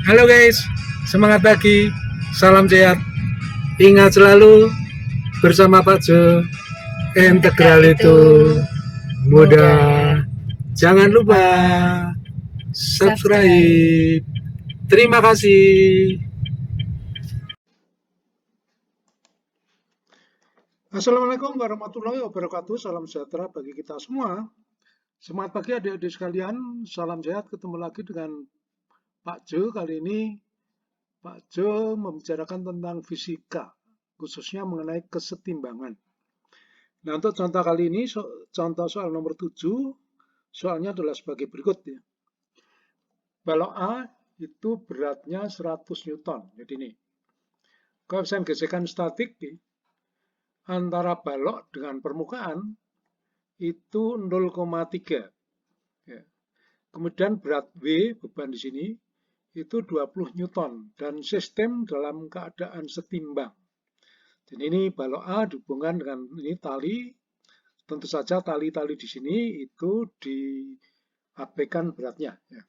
Halo guys, semangat pagi, salam sehat. Ingat selalu bersama Pak Jo, integral itu mudah. Jangan lupa subscribe. Terima kasih. Assalamualaikum warahmatullahi wabarakatuh. Salam sejahtera bagi kita semua. Semangat pagi adik-adik sekalian. Salam sehat. Ketemu lagi dengan Pak Jo. Kali ini Pak Jo membicarakan tentang fisika, khususnya mengenai kesetimbangan. Nah, untuk contoh kali ini, contoh soal nomor 7, soalnya adalah sebagai berikut ya. Balok A itu beratnya 100 Newton. Jadi ini, koefisien gesekan statik antara balok dengan permukaan itu 0,3. Ya. Kemudian berat W, beban di sini, itu 20 Newton. Dan sistem dalam keadaan setimbang. Dan ini balok A dihubungkan dengan ini tali. Tentu saja tali-tali di sini itu diabaikan beratnya. Ya.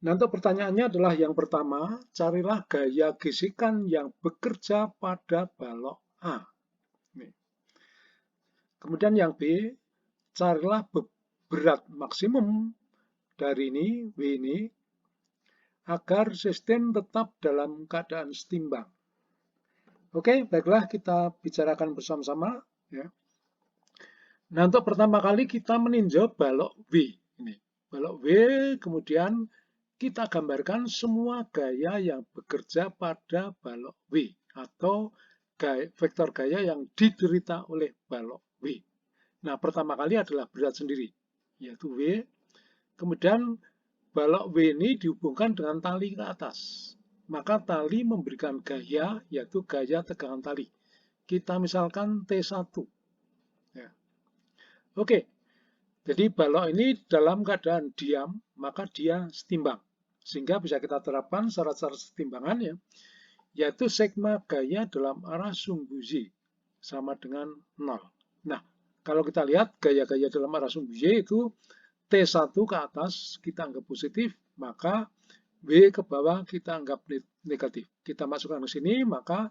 Nah, untuk pertanyaannya adalah yang pertama, carilah gaya gesekan yang bekerja pada balok A. Nih. Kemudian yang B, carilah berat maksimum dari ini, W ini, agar sistem tetap dalam keadaan setimbang. Oke, baiklah kita bicarakan bersama-sama. Ya. Nah, untuk pertama kali kita meninjau balok W. Ini. Balok W, kemudian kita gambarkan semua gaya yang bekerja pada balok W, atau vektor gaya yang diderita oleh balok W. Nah, pertama kali adalah berat sendiri, yaitu W. Kemudian balok W ini dihubungkan dengan tali ke atas. Maka tali memberikan gaya, yaitu gaya tegangan tali. Kita misalkan T1. Ya. Oke, jadi balok ini dalam keadaan diam, maka dia setimbang. Sehingga bisa kita terapkan syarat-syarat setimbangan ya, yaitu sigma gaya dalam arah sumbu Z sama dengan 0. Nah, kalau kita lihat gaya-gaya dalam arah sumbu Y itu T1 ke atas kita anggap positif, maka W ke bawah kita anggap negatif. Kita masukkan ke sini, maka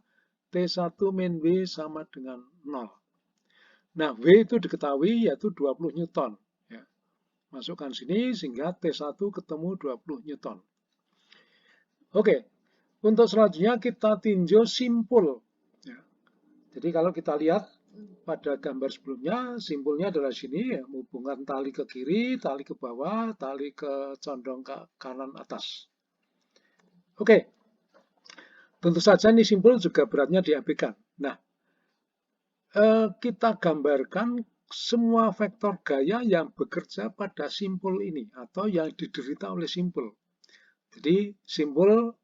T1 min W sama dengan 0. Nah, W itu diketahui yaitu 20 Newton. Ya. Masukkan sini sehingga T1 ketemu 20 Newton. Oke, untuk selanjutnya kita tinjau simpul. Ya. Jadi kalau kita lihat pada gambar sebelumnya, simpulnya adalah sini, ya, menghubungkan tali ke kiri, tali ke bawah, tali ke condong ke kanan atas. Oke, tentu saja ini simpul juga beratnya diabaikan. Nah, kita gambarkan semua vektor gaya yang bekerja pada simpul ini, atau yang diderita oleh simpul. Jadi, simpul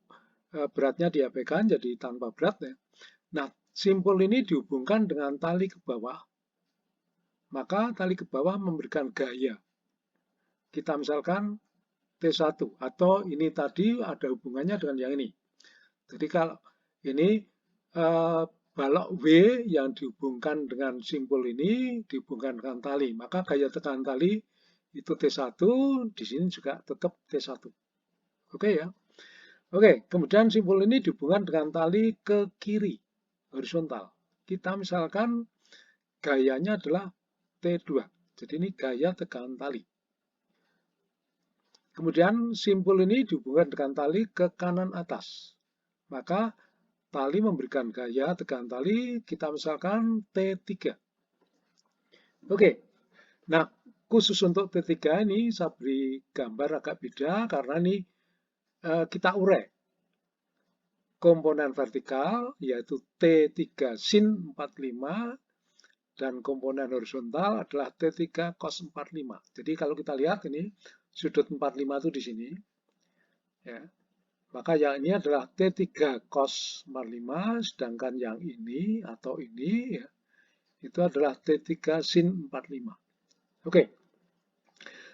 beratnya diabaikan, jadi tanpa berat. Ya. Nah, simpul ini dihubungkan dengan tali ke bawah, maka tali ke bawah memberikan gaya. Kita misalkan T1, atau ini tadi ada hubungannya dengan yang ini. Jadi kalau ini balok W yang dihubungkan dengan simpul ini dihubungkan dengan tali, maka gaya tekanan tali itu T1, di sini juga tetap T1. Oke ya. Oke, kemudian simpul ini dihubungkan dengan tali ke kiri, horizontal. Kita misalkan gayanya adalah T2. Jadi ini gaya tekanan tali. Kemudian simpul ini dihubungkan dengan tali ke kanan atas. Maka tali memberikan gaya tekanan tali, kita misalkan T3. Oke, nah khusus untuk T3 ini saya beri gambar agak beda karena ini kita urai. Komponen vertikal yaitu T3 sin 45 dan komponen horizontal adalah T3 cos 45. Jadi kalau kita lihat ini sudut 45 itu di sini. Ya. Maka yang ini adalah T3 cos 45, sedangkan yang ini atau ini ya, itu adalah T3 sin 45. Oke.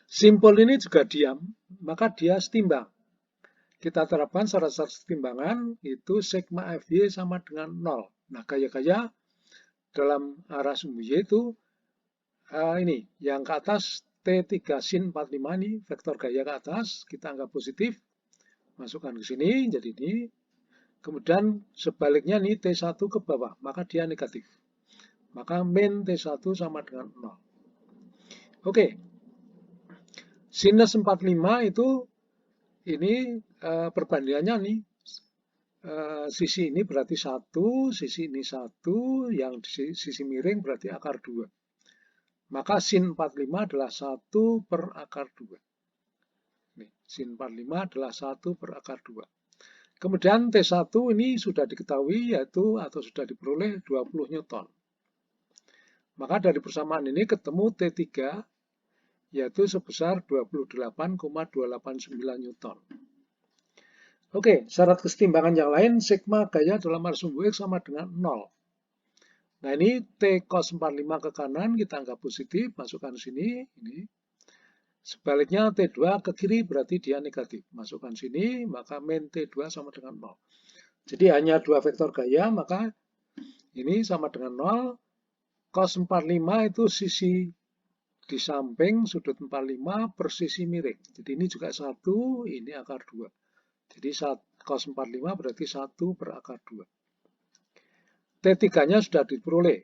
Simpul ini juga diam, maka dia setimbang. Kita terapkan syarat-syarat setimbangan itu sigma Fy sama dengan 0. Nah, gaya-gaya dalam arah sumbu Y itu ini, yang ke atas T3 sin 45 ini, vektor gaya ke atas, kita anggap positif. Masukkan ke sini, jadi ini. Kemudian sebaliknya nih T1 ke bawah, maka dia negatif. Maka min T1 sama dengan 0. Oke, sinus 45 itu ini perbandingannya nih. Sisi ini berarti 1, sisi ini 1, yang sisi miring berarti akar 2. Maka sin 45 adalah 1 per akar 2. Nih, sin 45 adalah 1 per akar 2. Kemudian T1 ini sudah diketahui yaitu atau sudah diperoleh 20 Newton. Maka dari persamaan ini ketemu T3 yaitu sebesar 28,289 Newton. Oke, syarat kesetimbangan yang lain, sigma gaya dalam arah sumbu X sama dengan 0. Nah ini T cos 45 ke kanan, kita anggap positif, masukkan sini, ini. Sebaliknya T2 ke kiri berarti dia negatif. Masukkan sini, maka min T2 sama dengan 0. Jadi hanya dua vektor gaya, maka ini sama dengan 0. Cos 45 itu sisi di samping sudut 45 per sisi miring. Jadi ini juga 1, ini akar 2. Jadi cos 45 berarti 1 per akar 2. T3-nya sudah diperoleh,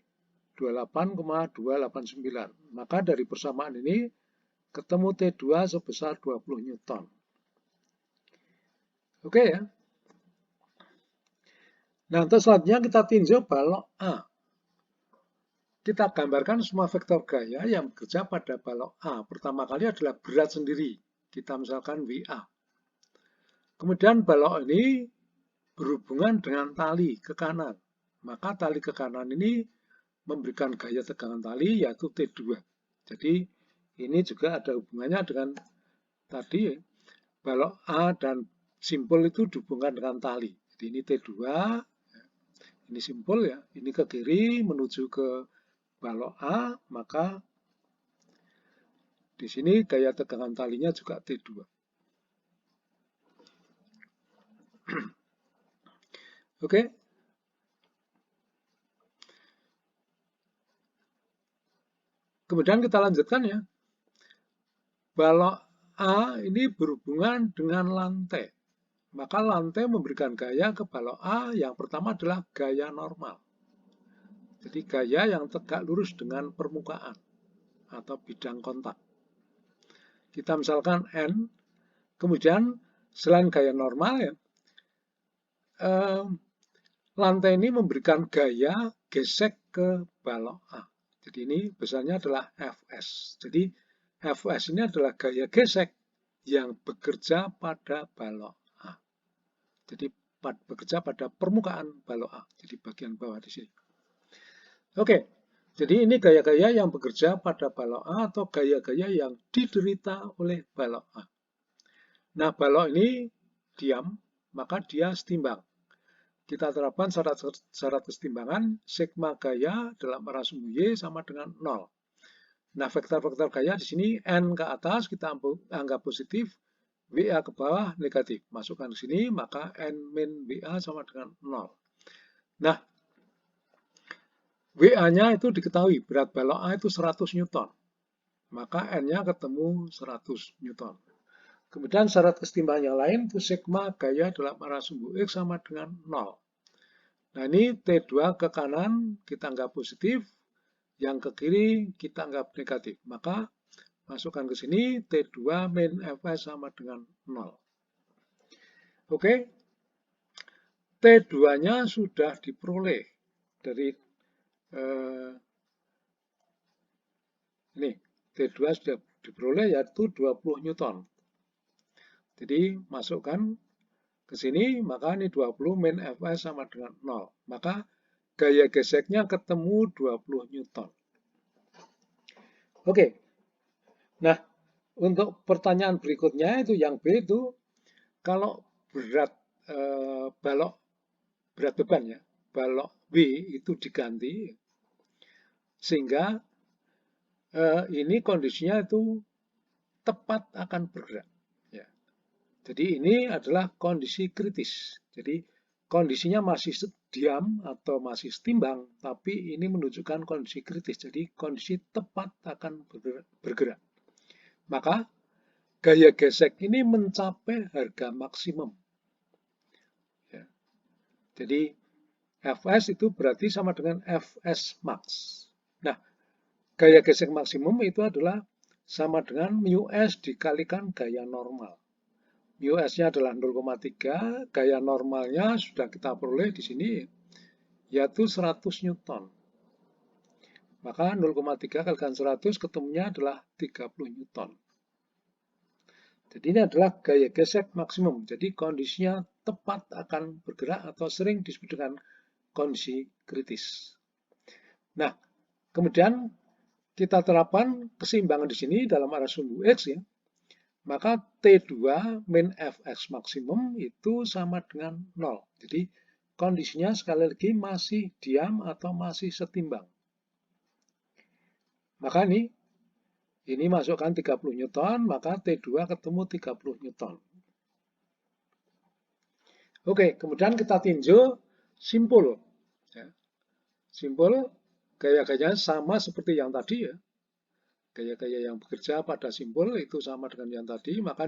28,289. Maka dari persamaan ini, ketemu T2 sebesar 20 Newton. Oke ya. Nah, terus selanjutnya kita tinjau balok A. Kita gambarkan semua vektor gaya yang bekerja pada balok A. Pertama kali adalah berat sendiri. Kita misalkan WA. Kemudian balok ini berhubungan dengan tali ke kanan. Maka tali ke kanan ini memberikan gaya tegangan tali yaitu T2. Jadi ini juga ada hubungannya dengan tadi balok A dan simpul itu dihubungkan dengan tali. Jadi ini T2, ini simpul ya, ini ke kiri menuju ke balok A, maka di sini gaya tegangan talinya juga T2. Oke. Kemudian kita lanjutkan ya. Balok A ini berhubungan dengan lantai. Maka lantai memberikan gaya ke balok A. Yang pertama adalah gaya normal. Jadi gaya yang tegak lurus dengan permukaan atau bidang kontak. Kita misalkan N. Kemudian selain gaya normal ya, lantai ini memberikan gaya gesek ke balok A. Jadi ini besarnya adalah Fs. Jadi Fs ini adalah gaya gesek yang bekerja pada balok A. Jadi bekerja pada permukaan balok A. Jadi bagian bawah di sini. Oke, jadi ini gaya-gaya yang bekerja pada balok A atau gaya-gaya yang diderita oleh balok A. Nah, balok ini diam, maka dia setimbang. Kita terapkan syarat kesetimbangan, sigma gaya dalam arah sumbu Y sama dengan 0. Nah, vektor-vektor gaya di sini N ke atas kita anggap positif, WA ke bawah negatif. Masukkan ke sini, maka N min WA sama dengan 0. Nah, WA-nya itu diketahui, berat balok A itu 100 Newton. Maka N-nya ketemu 100 Newton. Kemudian syarat kesetimbangan yang lain itu sigma gaya dalam arah sumbu X sama dengan 0. Nah ini T2 ke kanan kita anggap positif, yang ke kiri kita anggap negatif. Maka masukkan ke sini T2 min Fs sama dengan 0. Oke, T2-nya sudah diperoleh dari ini T2 sudah diperoleh yaitu 20 Newton. Jadi masukkan ke sini, maka ini 20 min Fs sama dengan 0. Maka gaya geseknya ketemu 20 Newton. Oke. Nah, untuk pertanyaan berikutnya itu yang B itu, kalau berat balok, berat beban ya, balok W itu diganti, sehingga ini kondisinya itu tepat akan bergerak. Jadi ini adalah kondisi kritis. Jadi kondisinya masih diam atau masih setimbang, tapi ini menunjukkan kondisi kritis. Jadi kondisi tepat akan bergerak. Maka gaya gesek ini mencapai harga maksimum. Jadi Fs itu berarti sama dengan Fs max. Nah, gaya gesek maksimum itu adalah sama dengan mu s dikalikan gaya normal. Mu s-nya adalah 0,3, gaya normalnya sudah kita peroleh di sini, yaitu 100 Newton. Maka 0,3 kalikan 100 ketemunya adalah 30 Newton. Jadi ini adalah gaya gesek maksimum. Jadi kondisinya tepat akan bergerak atau sering disebut dengan kondisi kritis. Nah, kemudian kita terapkan keseimbangan di sini dalam arah sumbu X ya. Maka T2 min Fx maksimum itu sama dengan 0. Jadi kondisinya sekali lagi masih diam atau masih setimbang. Maka ini masukkan 30 Newton, maka T2 ketemu 30 Newton. Oke, kemudian kita tinjau simpul. Ya. Simpul gaya-gayanya sama seperti yang tadi ya. Gaya-gaya yang bekerja pada simpul itu sama dengan yang tadi, maka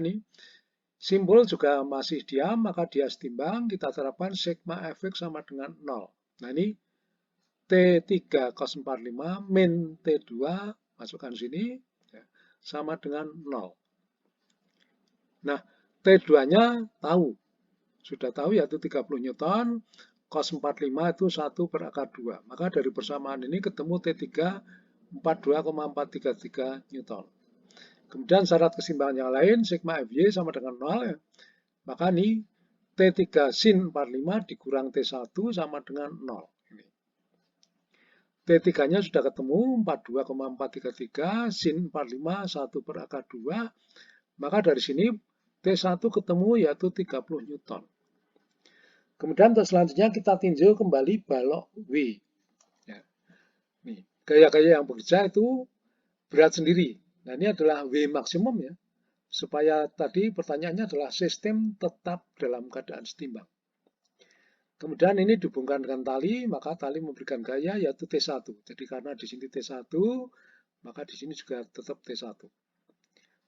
simpul juga masih diam, maka dia setimbang, kita terapkan sigma Fx sama dengan 0. Nah ini T3 cos 45 min T2, masukkan sini, ya, sama dengan 0. Nah, T2-nya tahu, sudah tahu yaitu 30 Newton, cos 45 itu 1 per akar 2. Maka dari persamaan ini ketemu T3 42,433 Newton. Kemudian syarat keseimbangan yang lain, sigma Fy sama dengan 0 ya. Maka ini T3 sin 45 dikurang T1 sama dengan 0. T3-nya sudah ketemu 42,433 sin 45 1 per akar 2. Maka dari sini T1 ketemu yaitu 30 Newton. Kemudian selanjutnya kita tinjau kembali balok W. Ya. Nih, gaya-gaya yang bekerja itu berat sendiri. Nah ini adalah W maksimum ya. Supaya tadi pertanyaannya adalah sistem tetap dalam keadaan setimbang. Kemudian ini dihubungkan dengan tali, maka tali memberikan gaya yaitu T1. Jadi karena di sini T1, maka di sini juga tetap T1.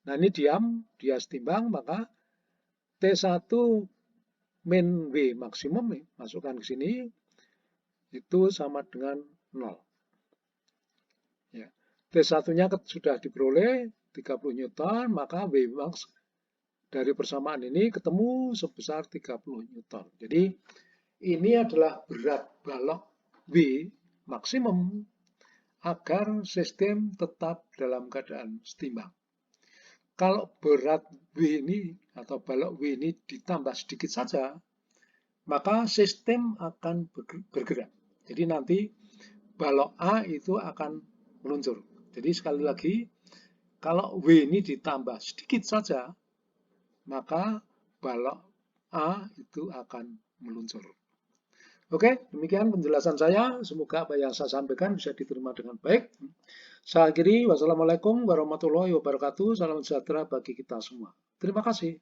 Nah ini diam, dia setimbang, maka T1 min W maksimum, masukkan ke sini, itu sama dengan 0. Ya. T1-nya sudah diperoleh 30 Newton, maka W max dari persamaan ini ketemu sebesar 30 Newton. Jadi ini adalah berat balok W maksimum agar sistem tetap dalam keadaan setimbang. Kalau berat W ini atau balok W ini ditambah sedikit saja, maka sistem akan bergerak. Jadi nanti balok A itu akan meluncur. Jadi sekali lagi, kalau W ini ditambah sedikit saja, maka balok A itu akan meluncur. Oke, demikian penjelasan saya. Semoga apa yang saya sampaikan bisa diterima dengan baik. Saya akhiri, wassalamualaikum warahmatullahi wabarakatuh. Salam sejahtera bagi kita semua. Terima kasih.